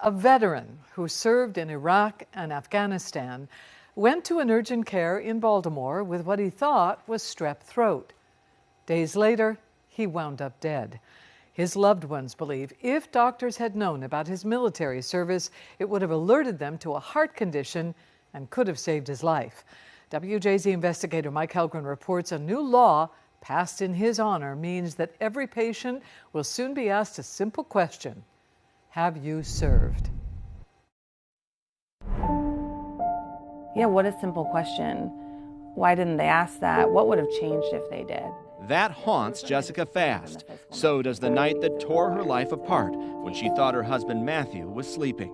A veteran who served in Iraq and Afghanistan went to an urgent care in Baltimore with what he thought was strep throat. Days later, he wound up dead. His loved ones believe if doctors had known about his military service, it would have alerted them to a heart condition and could have saved his life. WJZ investigator Mike Helgren reports a new law passed in his honor means that every patient will soon be asked a simple question: have you served? Yeah, what a simple question. Why didn't they ask that? What would have changed if they did? That haunts Jessica Fast. So does the night that tore her life apart when she thought her husband Matthew was sleeping.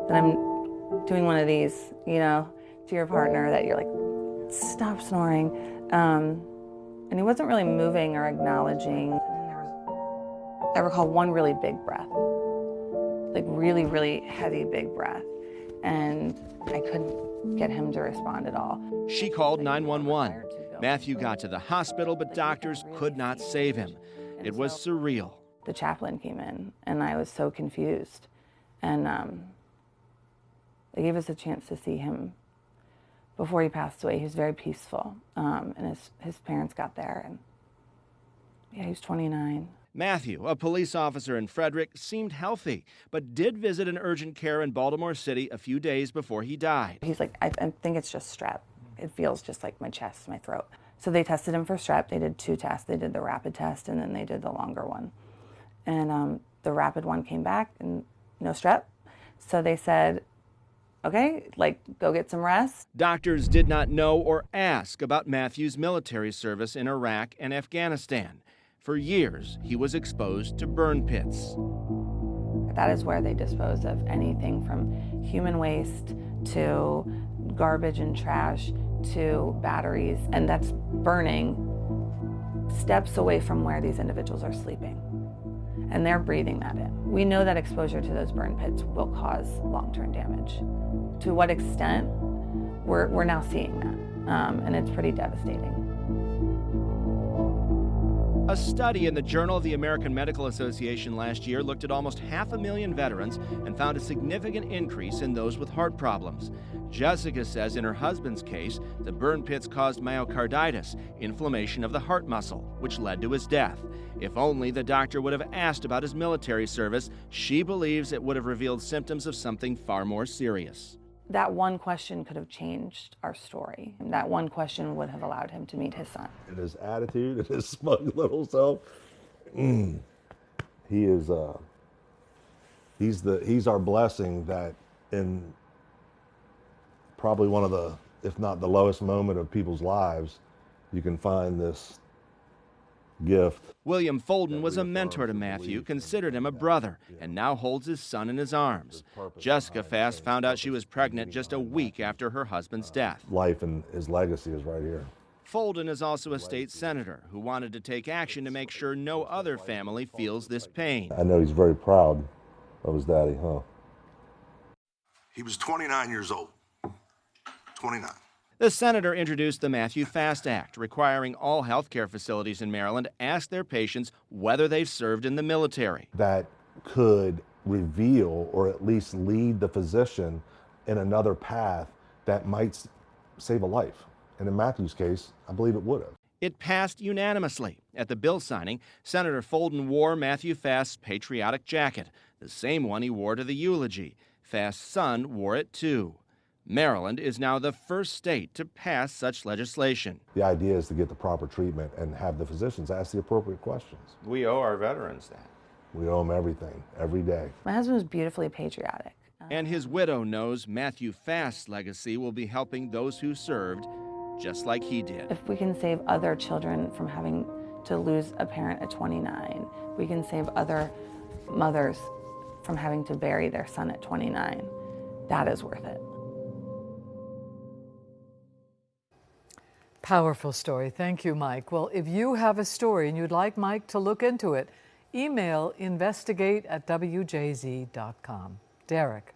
And I'm doing one of these, to your partner that you're like, stop snoring. And he wasn't really moving or acknowledging. I recall one really big breath, like really, really heavy big breath. And I couldn't get him to respond at all. She called 911. Matthew got to the hospital, but doctors could not save him. It was surreal. The chaplain came in, and I was so confused. And they gave us a chance to see him before he passed away. He was very peaceful, and his parents got there. And yeah, he was 29. Matthew, a police officer in Frederick, seemed healthy, but did visit an urgent care in Baltimore City a few days before he died. He's like, I think it's just strep. It feels just like my chest, my throat. So they tested him for strep. They did 2 tests. They did the rapid test, and then they did the longer one. And the rapid one came back, and no strep. So they said, okay, go get some rest. Doctors did not know or ask about Matthew's military service in Iraq and Afghanistan. For years, he was exposed to burn pits. That is where they dispose of anything from human waste to garbage and trash to batteries, and that's burning steps away from where these individuals are sleeping. And they're breathing that in. We know that exposure to those burn pits will cause long-term damage. To what extent, we're now seeing that, and it's pretty devastating. A study in the Journal of the American Medical Association last year looked at almost 500,000 veterans and found a significant increase in those with heart problems. Jessica says in her husband's case, the burn pits caused myocarditis, inflammation of the heart muscle, which led to his death. If only the doctor would have asked about his military service, she believes it would have revealed symptoms of something far more serious. That one question could have changed our story. And that one question would have allowed him to meet his son. And his attitude and his smug little self, he is, he's our blessing that in probably one of the, if not the lowest moment of people's lives, you can find this gift. William Folden was a mentor to Matthew, considered him a brother, and now holds his son in his arms. Jessica Fast found out she was pregnant just a week after her husband's death. Life and his legacy is right here. Folden is also a state senator who wanted to take action to make sure no other family feels this pain. I know he's very proud of his daddy, huh? He was 29 years old. 29. The senator introduced the Matthew Fast Act, requiring all health care facilities in Maryland ask their patients whether they've served in the military. That could reveal or at least lead the physician in another path that might save a life. And in Matthew's case, I believe it would have. It passed unanimously. At the bill signing, Senator Folden wore Matthew Fast's patriotic jacket, the same one he wore to the eulogy. Fast's son wore it too. Maryland is now the first state to pass such legislation. The idea is to get the proper treatment and have the physicians ask the appropriate questions. We owe our veterans that. We owe them everything, every day. My husband was beautifully patriotic. And his widow knows Matthew Fast's legacy will be helping those who served just like he did. If we can save other children from having to lose a parent at 29, we can save other mothers from having to bury their son at 29, that is worth it. Powerful story. Thank you, Mike. Well, if you have a story and you'd like Mike to look into it, email investigate@wjz.com. Derek.